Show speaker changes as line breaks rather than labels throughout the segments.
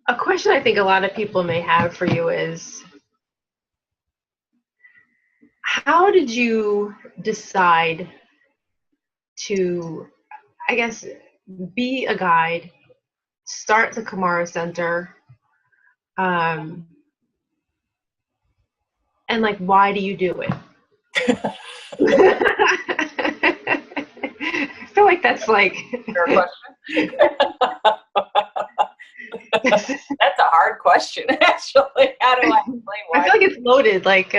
A question I think a lot of people may have for you is, how did you decide to, I guess, be a guide, start the Kumara Center, um, and like, why do you do it? I feel like that's like
Fair question. That's a hard question, actually. How do I explain why?
I feel like it's loaded. Like,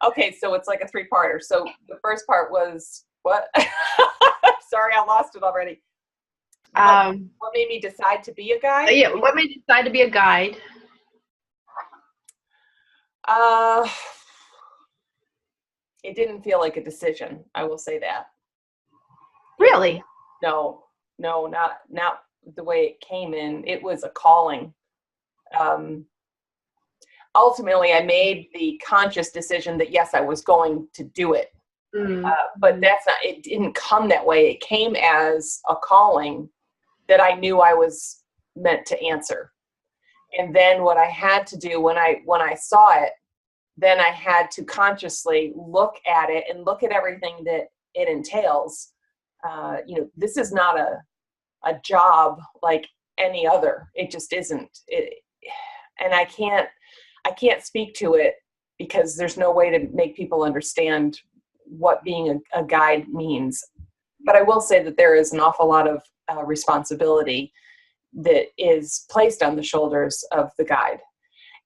okay, so it's like a three-parter. So the first part was what? Sorry, I lost it already. What made me decide to be a guide?
Yeah, what made you decide to be a guide?
It didn't feel like a decision. I will say that.
Really?
No, not the way it came in. It was a calling. Ultimately, I made the conscious decision that yes, I was going to do it. But it didn't come that way. It came as a calling that I knew I was meant to answer. And then what I had to do when I saw it, then I had to consciously look at it and look at everything that it entails. This is not a job like any other. It just isn't. And I can't speak to it because there's no way to make people understand what being a guide means. But I will say that there is an awful lot of responsibility that is placed on the shoulders of the guide.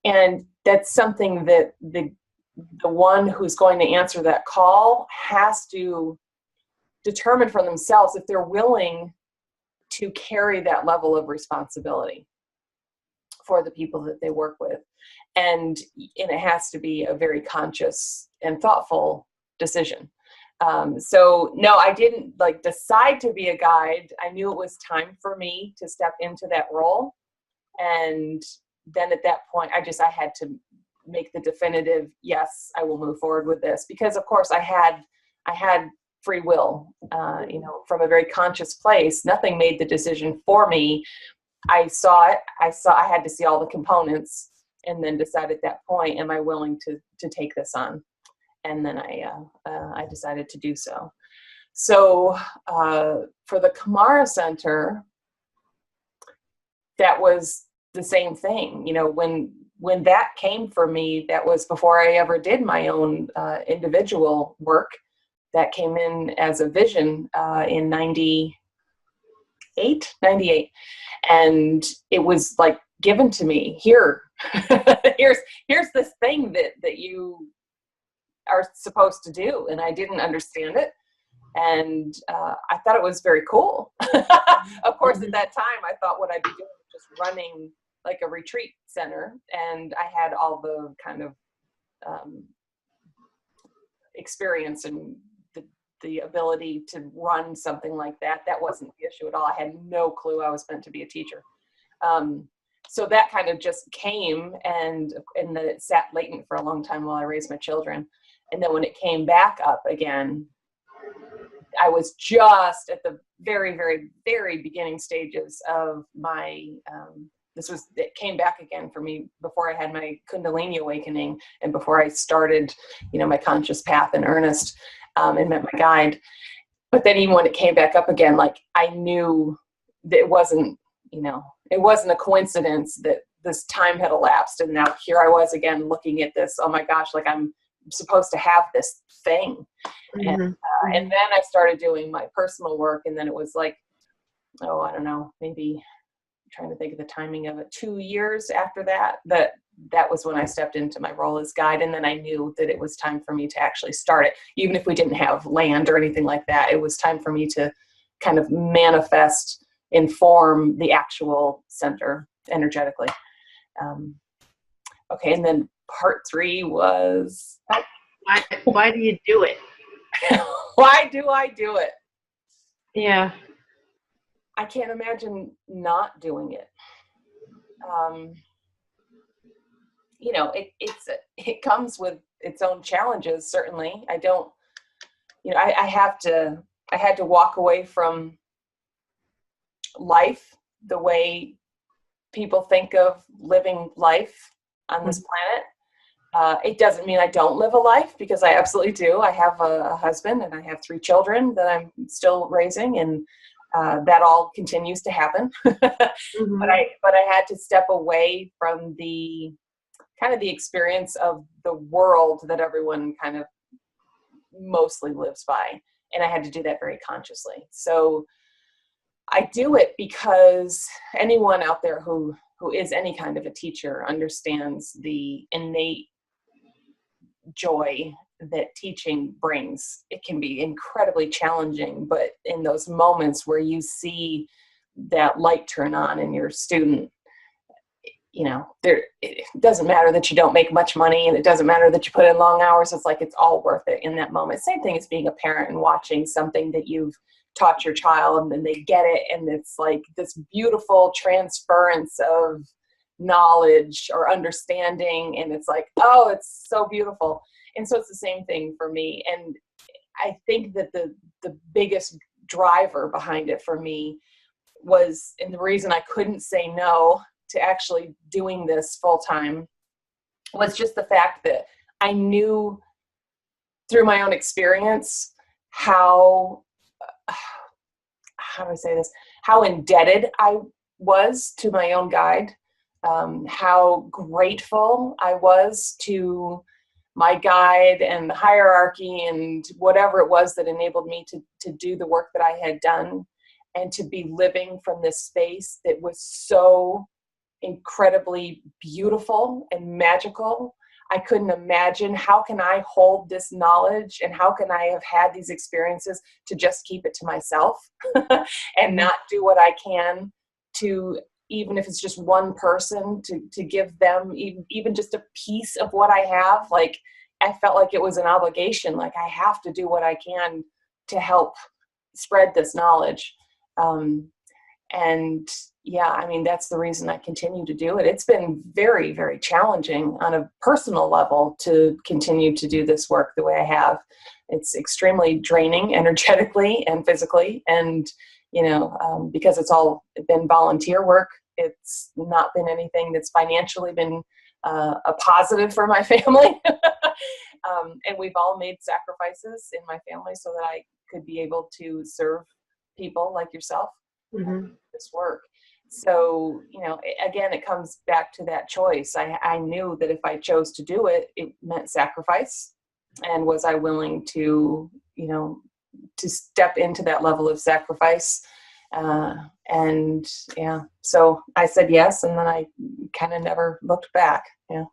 And that's something that the one who's going to answer that call has to determine for themselves if they're willing to carry that level of responsibility for the people that they work with. And it has to be a very conscious and thoughtful decision. So no, I didn't decide to be a guide. I knew it was time for me to step into that role. And then at that point, I had to make the definitive, yes, I will move forward with this, because of course I had free will, from a very conscious place. Nothing made the decision for me. I saw it. I had to see all the components and then decide at that point, am I willing to take this on? And then I decided to do so. So for the Kumara Center, that was the same thing. When that came for me, that was before I ever did my own individual work. That came in as a vision in 98. And it was like given to me, here's this thing that you are supposed to do. And I didn't understand it. And I thought it was very cool. Of course, at that time, I thought what I'd be doing was just running like a retreat center. And I had all the kind of experience and the ability to run something like that. That wasn't the issue at all. I had no clue I was meant to be a teacher. So that kind of just came, and then it sat latent for a long time while I raised my children. And then when it came back up again, I was just at the very, very, very beginning stages of my, it came back again for me before I had my Kundalini awakening and before I started, my conscious path in earnest, and met my guide. But then even when it came back up again, I knew that it wasn't a coincidence that this time had elapsed. And now here I was again looking at this, oh my gosh, I'm supposed to have this thing. Mm-hmm. And then I started doing my personal work, and then it was I don't know, maybe I'm trying to think of the timing of it, 2 years after that was when I stepped into my role as guide. And then I knew that it was time for me to actually start it. Even if we didn't have land or anything like that, it was time for me to kind of manifest, inform the actual center energetically. Okay. And then part 3 was,
why do you do it?
Why do I do it?
Yeah.
I can't imagine not doing it. It comes with its own challenges, certainly. I don't, I had to walk away from life the way people think of living life on this planet. It doesn't mean I don't live a life, because I absolutely do. I have a husband and I have 3 children that I'm still raising, and that all continues to happen.
Mm-hmm.
But I had to step away from the kind of the experience of the world that everyone kind of mostly lives by. And I had to do that very consciously. So I do it because anyone out there who is any kind of a teacher understands the innate joy that teaching brings. It can be incredibly challenging, but in those moments where you see that light turn on in your student, it doesn't matter that you don't make much money, and it doesn't matter that you put in long hours. It's like, it's all worth it in that moment. Same thing as being a parent and watching something that you've taught your child, and then they get it, and it's like this beautiful transference of knowledge or understanding, and it's like, oh, it's so beautiful. And so it's the same thing for me. And I think that the biggest driver behind it for me was, and the reason I couldn't say no to actually doing this full time, was just the fact that I knew through my own experience how do I say this, how indebted I was to my own guide, how grateful I was to my guide and the hierarchy and whatever it was that enabled me to do the work that I had done, and to be living from this space that was so incredibly beautiful and magical. I couldn't imagine, how can I hold this knowledge, and how can I have had these experiences to just keep it to myself and not do what I can to, even if it's just one person, to give them even just a piece of what I have. Like, I felt like it was an obligation. Like, I have to do what I can to help spread this knowledge. And yeah, I mean, that's the reason I continue to do it. It's been very, very challenging on a personal level to continue to do this work the way I have. It's extremely draining energetically and physically. And, because it's all been volunteer work, it's not been anything that's financially been a positive for my family. And we've all made sacrifices in my family so that I could be able to serve people like yourself.
Mm-hmm.
This work. So, again, it comes back to that choice. I knew that if I chose to do it, it meant sacrifice. And was I willing to, to step into that level of sacrifice? And yeah, so I said yes, and then I kind of never looked back. Yeah.